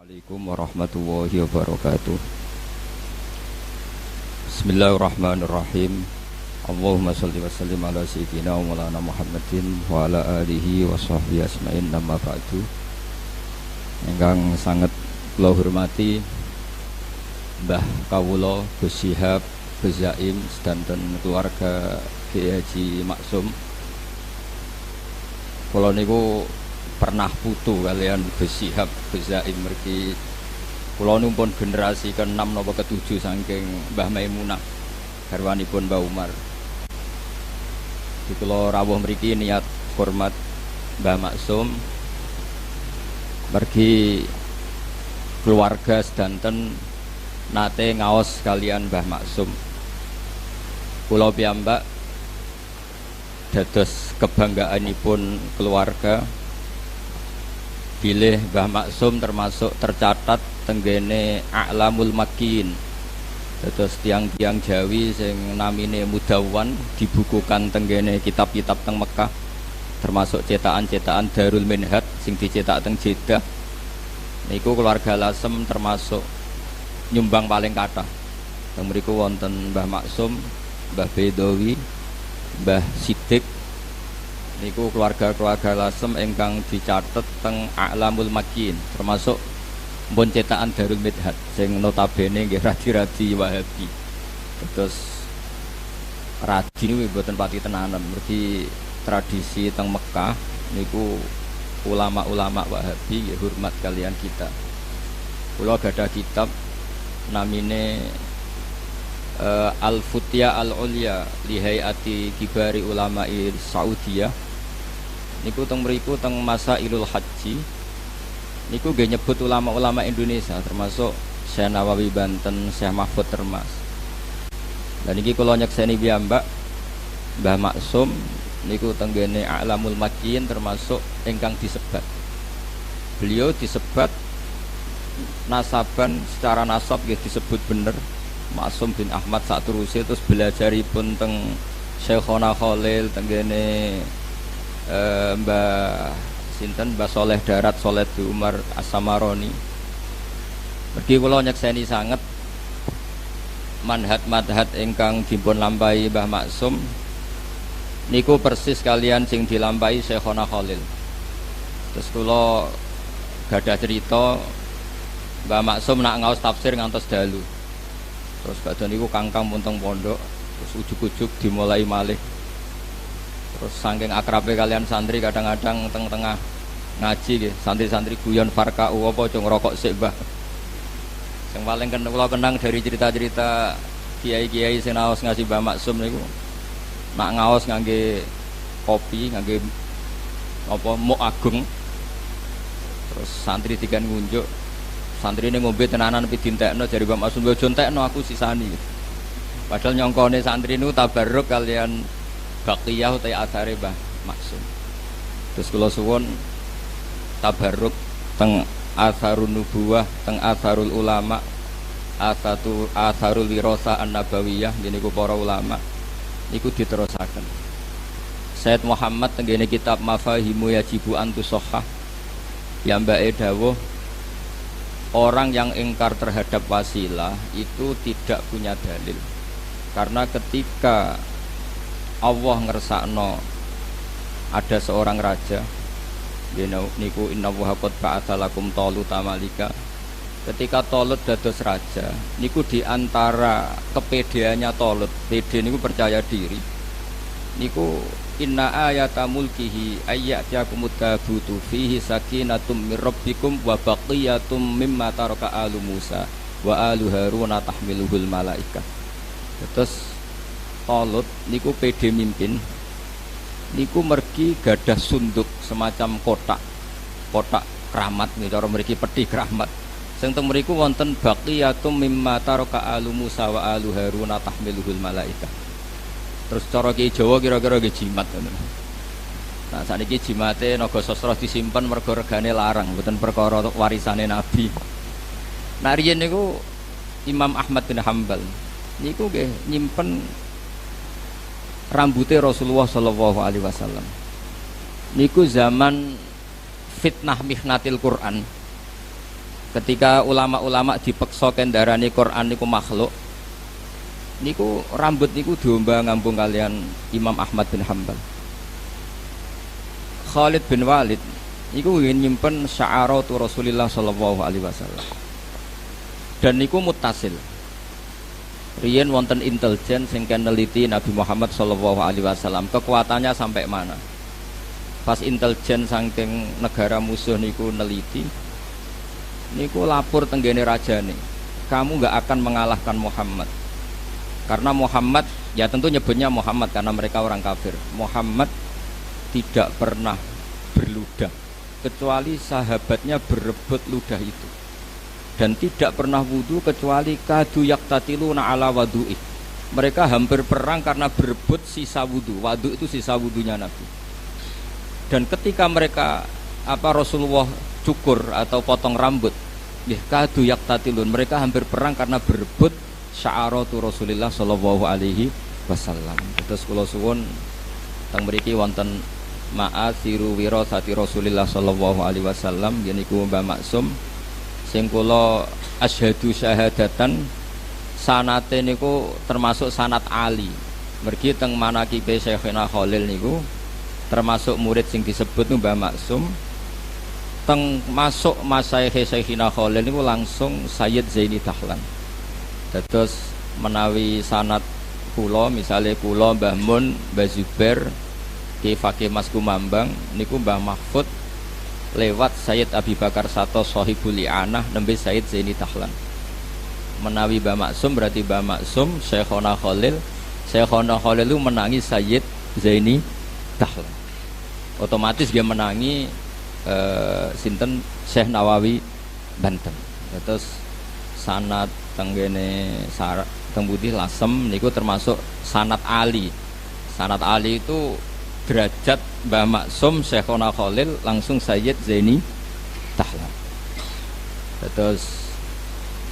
Assalamualaikum warahmatullahi wabarakatuh. Bismillahirrahmanirrahim. Allahumma shalli wa sallim ala sayyidina wa maulana Muhammadin wa ala alihi wa sahbihi asma'in, nama ba'du. Ingkang sangat kula hormati Mbah Kawula Gus Syihab, Gus Zaim sedanten keluarga Kiai Haji Maksum. Kula niku pernah putu kalian Gus Syihab, Gus Zaim mergi kula numpun generasi ke-6 napa ke-7 saking Mbah Maimunah garwanipun Mbah Umar. Di kula rawuh mriki niat hormat Mbah Maksum mergi keluarga sedanten nate ngaos kalian Mbah Maksum. Kula piyambak dados kebanggaanipun keluarga bilih Mbah Maksum termasuk tercatat tenggene A'lamul Makin. Dados tiang-tiang Jawi sing namine Mudawwan dibukukan tenggene kitab-kitab teng Mekah, termasuk cetakan-cetakan Darul Minhaj sing dicetak teng Jeddah. Niku keluarga Lasem termasuk nyumbang paling kathah. Teng mriku wonten Mbah Maksum, Mbah Bedawi, Mbah Siddiq. Niku keluarga-keluarga Lasem ingkang dicatet teng A'lamul Makin, termasuk pun cetakan Darul Minhaj sing notabene nggih radi-radi Wahabi. Terus radi niku mboten pati tenanan, mergi tradisi teng Mekah niku ulama-ulama Wahabi nggih hormat kalian kita. Kula gadah kitab namine Al-Futya Al-Ulya li Hayati Kibari Ulama'i Saudiyah. Niku teng mriku teng Masailul Haji niku nggih nyebut ulama-ulama Indonesia termasuk Syekh Nawawi Banten, Syekh Mahfud Termas. Dan niki kula nyekseni piyambak Mbah Maksum niku tenggene A'lamul Makin termasuk ingkang disebat. Beliau disebat nasaban secara nasab nggih disebut bener Maksum bin Ahmad saterusé, terus belajaripun teng Syekhona Khalil tenggene Mbah sinten Mbah Soleh Darat, Soleh di Umar As-Samaroni. Mergi kula nyekseni sanget manhaj-manhaj ingkang dipun lampahi Mbah Maksum niku persis kalian sing dilampahi Syekhona Khalil. Terus kula gadah cerita Mbah Maksum nak ngaos tafsir ngantos dalu. Terus badhe niku kangkang munteng pondok, terus ujug-ujug dimulai malih. Terus saking akrabe kalian santri kadang-kadang tengah ngaji nggih, santri-santri guyon farkau apa aja ngrokok sik, Mbah. Sing paling kula kenang dari cerita-cerita kiai-kiai sing naos ngaji Mbah Maksum niku nak ngaos ngangge kopi, ngangge apa muk agung. Terus santri dikan ngunjuk, santrine ngombe tenanan pi dintekno jare Mbah Maksum yo entekno aku sisani. Padahal nyongkone santri niku tabarruk kalian baqiyah utawa athare Mbah Maksum. Terus kula suwun tabarruk teng atharun nubuwah, teng atharul ulama, atharul wirasa an-nabawiyah niku para ulama niku diterusaken. Sayyid Muhammad tenggene kitab Mafahimu Yajibu Antusahhah piyambake dawuh orang yang ingkar terhadap wasilah itu tidak punya dalil. Karena ketika Allah ngersakno ada seorang raja niku innallaha qad ba'atsa lakum taluta malika. Ketika Talut dados raja niku diantara kepedeannya Talut, pede niku percaya diri niku inna ayata mulkihi ayyatiyakumut tabutu fihi sakinatum mir rabbikum wa baqiyatum mimma taraka alu Musa wa alu Haruna tahmiluhul malaika. Terus Talut niku pede mimpin niku mergi gadah sunduk semacam kotak keramat nih cara mriki pedhi keramat sing teng mriku wonten baqiyatum mimma taraka alu Musa wa alu Haruna tahmiluhul malaika. Terus cara Ki Jawa kira-kira nggih jimat ngono. Nah sakniki jimate naga sastra disimpen mergo regane larang, mboten perkara warisane Nabi. Nah riyen niku Imam Ahmad bin Hambal niku nggih nyimpen rambutnya Rasulullah Shallallahu Alaihi Wasallam. Niku zaman fitnah mihnatil Quran. Ketika ulama-ulama dipeksa kendarani Quran niku makhluk, niku rambut niku domba ngambung kalian Imam Ahmad bin Hanbal. Khalid bin Walid niku ingin nyimpen sya'aratu Rasulillah sallallahu alaihi wasallam. Dan niku mutasil. Riyen wonten intelijen sing neliti Nabi Muhammad sallallahu alaihi wasallam, kekuatannya sampai mana. Pas intelijen saking negara musuh niku neliti, niku lapor tenggene rajane, kamu nggak akan mengalahkan Muhammad. Karena Muhammad, ya tentu nyebutnya Muhammad karena mereka orang kafir. Muhammad tidak pernah berludah kecuali sahabatnya berebut ludah itu, dan tidak pernah wudu kecuali kadu yaktatiluna ala wadu'i. Mereka hampir perang karena berebut sisa wudu. Wadu itu sisa wudunya Nabi. Dan ketika mereka Rasulullah cukur atau potong rambut, kadu yaktatilun, mereka hampir perang karena berebut sya'aratu Rasulillah sallallahu alaihi wasallam. Terus kula suwun teng mriki wonten ma'asiru wirasati Rasulillah sallallahu alaihi wasallam, yeniku Mbah Maksum sing kula asyhadu syahadatan sanate niku termasuk sanat ali. Mergi teng manaqibe Syekhina Khalil niku termasuk murid sing disebut Mbah Maksum. Teng masuk masaih Syekhina Khalil niku langsung Sayyid Zaini Dahlan. Terus menawi sanad kula, misalnya kula Mbah Mun, Mbah Zubair, Ki Fakih Mas Kumambang niku Mbah Mahfud lewat Sayyid Abi Bakar Sato Sohibul I'anah nembe Sayyid Zaini Dahlan. Menawi Mbah Maksum berarti Mbah Maksum Syekhona Khalil, Syekhona Khalil itu menangi Sayyid Zaini Dahlan. Otomatis dia menangi sinten Syekh Nawawi Banten. Terus sanad tenggene teng putih lasem niku termasuk sanad Ali. Sanad Ali itu derajat Mbah Maksum Syekhona Khalil langsung Sayyid Zaini Dahlan. Terus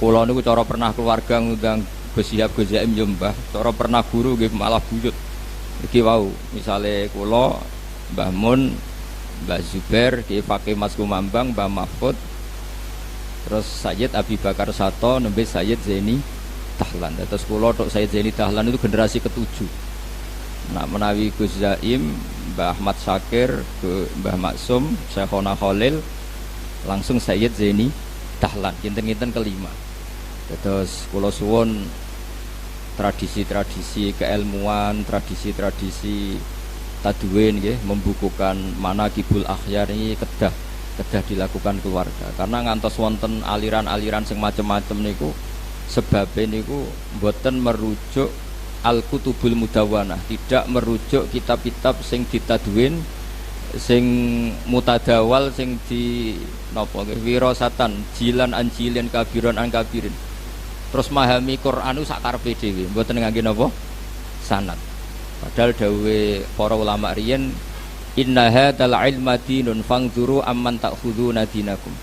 kula niku cara pernah keluarga ngundang Gus Syihab Gus Zaim yo Mbah, cara pernah guru nggih malah buyut. Iki wau misale kula Mbah Mun, Mbah Zubair, Ki Fakih Mas Kumambang, Mbah Mahfud, terus Sayyid Abi Bakar Sato nembe Sayyid Zaini Dahlan. Terus kula tok Sayyid Zaini Dahlan itu generasi ke-7. Nah menawi Gus Zaim, Mbah Ahmad Syakir, Mbah Maksum, Syekhona Khalil langsung Sayyid Zaini Dahlan, kinten-kinten kelima. Terus kula suwun tradisi-tradisi keilmuan, tradisi-tradisi tadwin nggih, membukukan manaqibul akhyar ini kedah dilakukan keluarga. Karena ngantos wonten aliran-aliran sing macem-macem niku sebabnya niku mboten merujuk al-kutubul mudawwanah, tidak merujuk kitab-kitab sing ditadwin sing mutadawal sing di napa nggih wirasatan jilan anjilin kabiron an kabirin. Terus memahami Quran itu sak karepe dhewe, mboten ngangge napa sanad. Padahal dawuhe para ulama riyen, inna hadzal ilma dinun fangzuru amman ta'khuduna dinakum.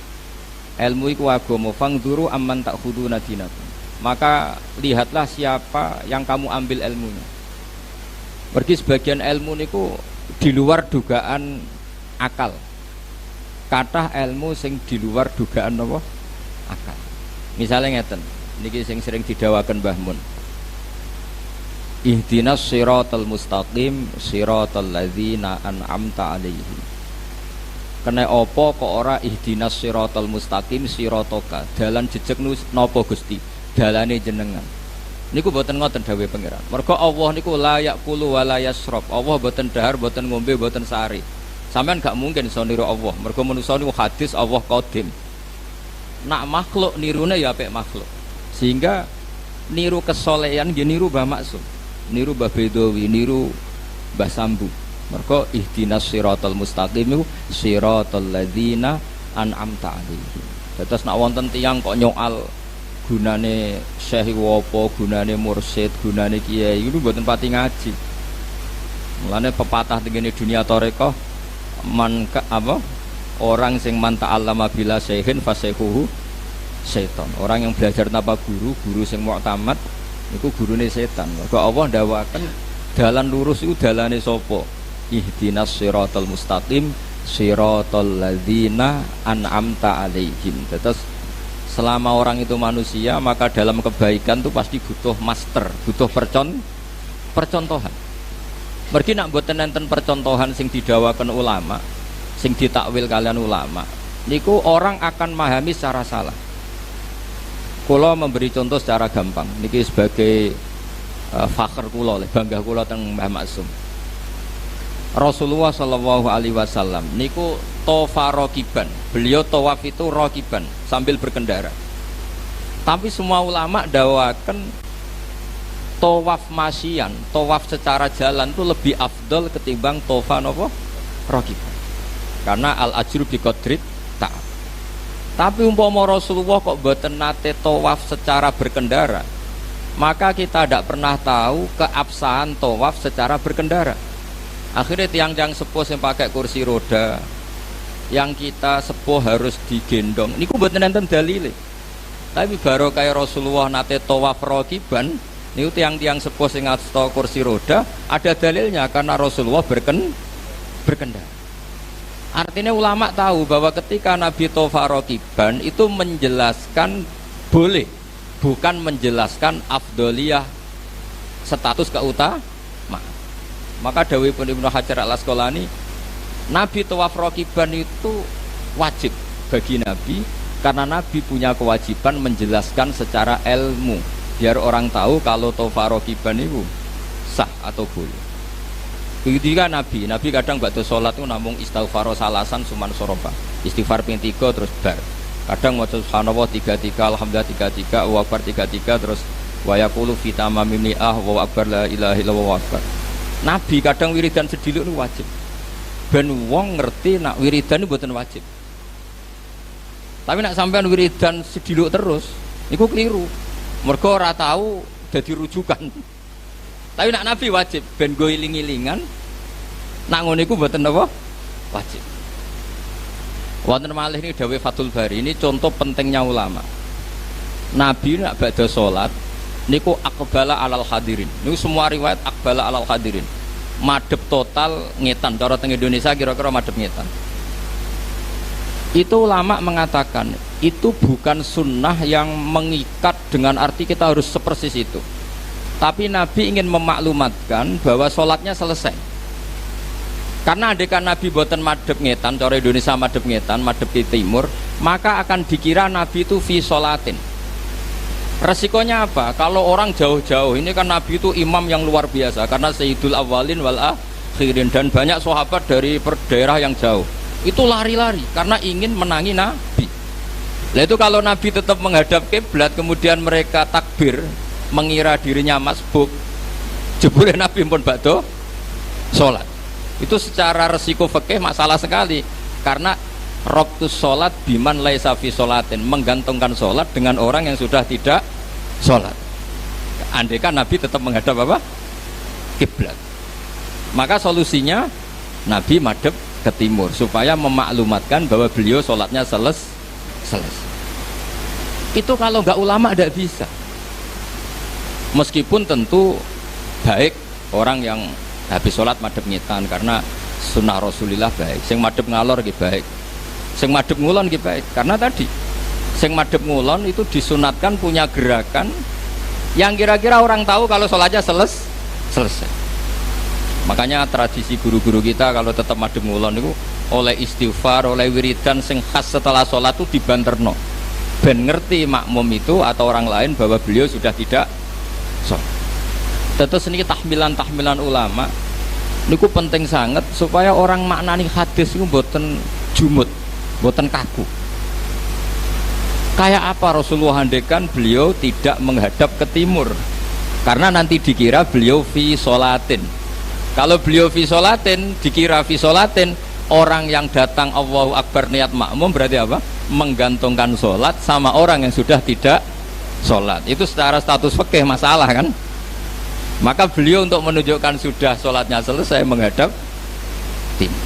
Ilmu iku agama, fangzuru amman ta'khuduna dinakum. Maka lihatlah siapa yang kamu ambil ilmunya. Pergi sebagian ilmu niku di luar dugaan akal. Kathah ilmu sing di luar dugaan apa? Akal. Misalnya ngeten, niki sing sering didawaken Mbah Mun. Ihdinas siratal mustaqim siratal ladzina an'amta 'alaihim. Kene apa kok ora ihdinas siratal mustaqim siratoka, dalan jejeg napa Gusti, dalane jenengan. Niku boten ngoten dawuhe pangeran. Mergo Allah niku la yaqulu wa la yasrab. Allah boten dahar, boten ngombe, boten sari. Sampeyan gak mungkin iso niru Allah. Mergo manusa niku hadis Allah qadim. Nak makhluk nirune ya apik makhluk. Sehingga niru kesolehan nggih niru Mbah Maksum, niru Mbah Bedawi, niru Mbah Sambu. Mergo ihdinas siratal mustaqim iku siratal ladzina an'amta 'alaihim. Terus nak wonten tiyang kok nyoal gunane syekh apa, gunane mursyid, gunane kiai itu mboten pati ngaji. Mulane pepatah tengene dunia tarekah orang sing man ta'allama bila syekhin fasayhuhu setan. Orang yang belajar tanpa guru, guru sing mu'tamad niku gurune setan. Mergo Allah ndawaken dalan lurus iku dalane sapa? Ihdinas siratal mustaqim siratal ladzina an'amta 'alaihim. Terus selama orang itu manusia, maka dalam kebaikan itu pasti butuh master, butuh percontohan. Mergi nak mboten enten percontohan sing didawakan ulama, sing ditakwil kalian ulama, niku orang akan memahami secara salah. Kula memberi contoh secara gampang, niki sebagai fakhr kula, bangga kula teng Mbah Maksum. Rasulullah Shallallahu Alaihi Wasallam niku tofa rokiban, beliau tawaf itu rokiban sambil berkendara. Tapi semua ulama dawakan tawaf masyian, tawaf secara jalan itu lebih afdol ketimbang tofa nopo rokiban. Karena al ajru bi qadrit ta'ab. Tapi umpama Rasulullah kok boten nate tawaf secara berkendara, maka kita tidak pernah tahu keabsahan tawaf secara berkendara. Akhirnya tiang-tiang sepuh yang pakai kursi roda, yang kita sepuh harus digendong. Ini mboten enten dalile. Tapi baru kayak Rasulullah nate tawaf rokiban, ini tiang-tiang sepuh yang ngasta kursi roda, ada dalilnya karena Rasulullah berkendara. Artinya ulama tahu bahwa ketika Nabi tawaf rokiban itu menjelaskan boleh, bukan menjelaskan afdoliyah status keutamaan. Maka dawuhipun Ibnu Hajar Al-Asqalani, Nabi tawaf rokiban itu wajib bagi Nabi karena Nabi punya kewajiban menjelaskan secara ilmu biar orang tahu kalau tawaf rokiban itu sah atau boleh. Begitu juga Nabi kadang waktu sholat itu namung istighfar salasan suman sorofa, istighfar ping 3 terus bar. Kadang waca subhanallah 33, alhamdulillah 33, wa akbar 33 terus wa yaqulu fi tamamim ni'ah wa akbar la ilaha illallah wa akbar. Nabi kadang wiridan sediluk itu wajib. Ben wong ngerti nak wiridan itu bukan wajib. Tapi nak sampean wiridan sediluk terus, niku keliru. Mergo ora tahu dadi rujukan. Tapi nak Nabi wajib, ben go iling-ilingan. Nak ngono iku mboten apa? Wajib. Wonten malih ini dawuh Fathul Bari, ini contoh pentingnya ulama. Nabi nak badhe salat niku aqbala alal hadirin. Niku semua riwayat aqbala alal hadirin. Madhep total ngetan. Cara teng Indonesia kira-kira madhep ngetan. Itu ulama mengatakan itu bukan sunnah yang mengikat dengan arti kita harus sepersis itu. Tapi Nabi ingin memaklumatkan bahwa sholatnya selesai. Karena andekan Nabi boten madhep ngetan, cara Indonesia madhep ngetan, madhep ke timur, maka akan dikira Nabi itu fi sholatin. Resikonya apa? Kalau orang jauh-jauh, ini kan Nabi itu imam yang luar biasa karena sayyidul awwalin wal akhirin, dan banyak sahabat dari daerah yang jauh itu lari-lari karena ingin menangi Nabi. Nah itu kalau Nabi tetap menghadap kiblat kemudian mereka takbir mengira dirinya masbuk, jebule Nabi pun badhe salat. Itu secara resiko fikih masalah sekali karena Roktus sholat biman laisa fi sholatin, menggantungkan sholat dengan orang yang sudah tidak sholat. Andaikan Nabi tetap menghadap apa? Kiblat. Maka solusinya Nabi madhep ke timur supaya memaklumatkan bahwa beliau sholatnya selesai. Itu kalau nggak ulama tidak bisa. Meskipun tentu baik orang yang habis sholat madhep ngetan karena sunnah Rasulullah baik. Sing madhep ngalor gitu baik. Sing madhep ngulon gitu baik, karena tadi sing madhep ngulon itu disunatkan punya gerakan yang kira-kira orang tahu kalau sholatnya selesai. Makanya tradisi guru-guru kita kalau tetap madhep ngulon itu oleh istighfar, oleh wiridan sing khas setelah sholat itu dibanterno ben ngerti makmum itu atau orang lain bahwa beliau sudah tidak sholat. Tentu ini tahmilan ulama niku penting sangat supaya orang maknani hadis itu mboten jumut, mboten kaku. Kayak apa Rasulullah handekan beliau tidak menghadap ke timur karena nanti dikira beliau fi sholatin. Kalau beliau fi sholatin dikira fi sholatin, orang yang datang Allahu Akbar niat makmum berarti apa? Menggantungkan sholat sama orang yang sudah tidak sholat. Itu secara status fikih masalah kan. Maka beliau untuk menunjukkan sudah sholatnya selesai menghadap timur.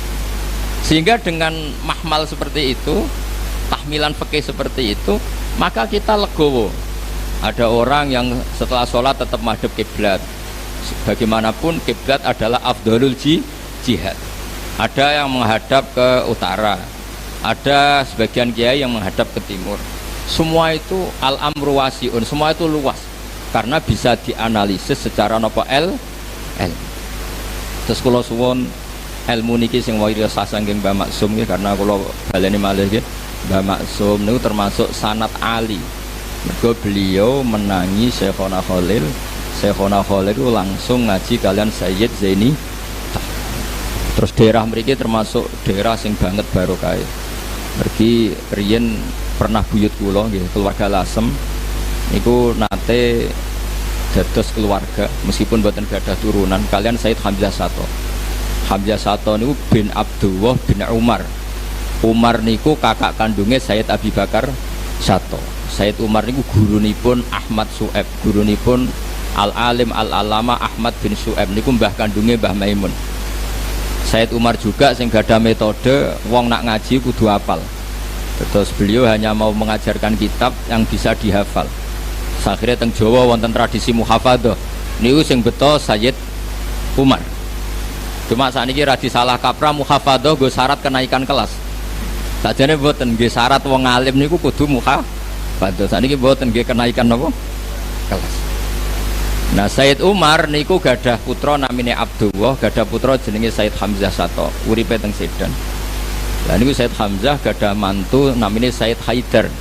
Sehingga dengan mahmal seperti itu, tahmilan fikih seperti itu, maka kita legowo. Ada orang yang setelah sholat tetap madhep kiblat. Bagaimanapun kiblat adalah afdhalul jihad. Ada yang menghadap ke utara, ada sebagian kiai yang menghadap ke timur. Semua itu al-amru wasiun, semua itu luas karena bisa dianalisis secara napa el. Terus kula suwun ilmu niki sing wirasa saking Mbah Maksum nggih, karena kula baleni malih nggih, Mbah Maksum niku termasuk sanad ali. Mergo beliau menangi Syekhona Khalil. Syekhona Khalil itu langsung ngaji kalian Sayyid Zaini. Terus daerah mriki termasuk daerah sing banget barokah. Mergi riyen pernah buyut kula nggih, keluarga Lasem niku nate dados keluarga meskipun mboten gadah turunan kalian Said Hamzah Sato. Hamzah Sato niku bin Abdullah bin Umar. Umar niku kakak kandungnya Said Abi Bakar Sato. Said Umar niku gurunipun Ahmad Su'eb, gurunipun Al-Alim Al-Alama Ahmad bin Su'eb niku mbah kandungnya Mbah Maimun. Said Umar juga sing gadah metode wong nak ngaji kudu hafal. Terus beliau hanya mau mengajarkan kitab yang bisa dihafal. Akhirnya teng Jawa wonten tradisi muhafadzah. Niku sing beto Sayyid Umar. Cuma sakniki ra disalah kaprah muhafadzah nggo syarat kenaikan kelas. Sajane mboten nggih syarat wong alim niku kudu muhafadzah. Sakniki mboten nggih kenaikan napa? Kelas. Nah, Sayyid Umar niku gadah putra namine Abdullah, gadah putra jenenge Sayyid Hamzah Sato, uripe teng Sedan. Lah niku Sayyid Hamzah gadah mantu namine Sayyid Haidar.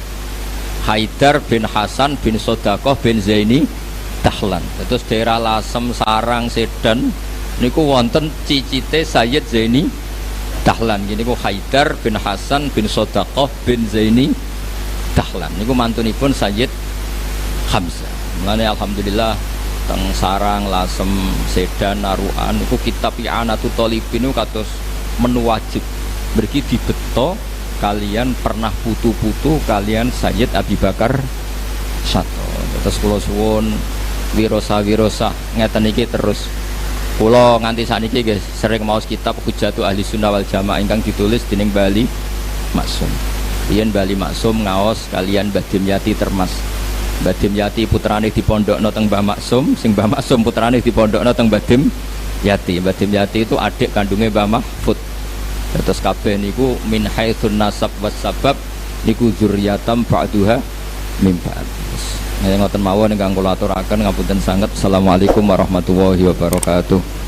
Haidar bin Hasan bin Sodaqoh bin Zaini Dahlan. Terus daerah Lasem, Sarang, Sedan niku wonten cicite Sayyid Zaini Dahlan. Gini niku Haidar bin Hasan bin Sodaqoh bin Zaini Dahlan. Niku mantunipun Sayyid Hamzah. Mulane alhamdulillah teng Sarang, Lasem, Sedan, Naruan niku kitab I'anatul Thalibin niku kados menu wajib. Mergi dibeto kalian pernah putu-putu kalian Sayyid Abi Bakar Sato. Terus kula suwun wirosa ngeten iki terus. Kula nganti saniki guys sering maos kitab Hujjatul Ahli Sunnah wal Jamaah ingkang ditulis dening Bali Maksum. Yen Bali Maksum ngaos kalian Mbah Dimyati Termas. Mbah Dimyati putrane dipondhokno teng Mbah Maksum, sing Mbah Maksum putrane dipondhokno teng Mbah Dimyati. Mbah Dimyati itu adik kandungnya Mbah Mahfud. Terus kabeh niku min haitsun nasab was sabab niku dzurriyatam ba'duha min ba'd. Nek ngoten mawon ingkang kula aturaken ngapunten sanget. Assalamualaikum warahmatullahi wabarakatuh.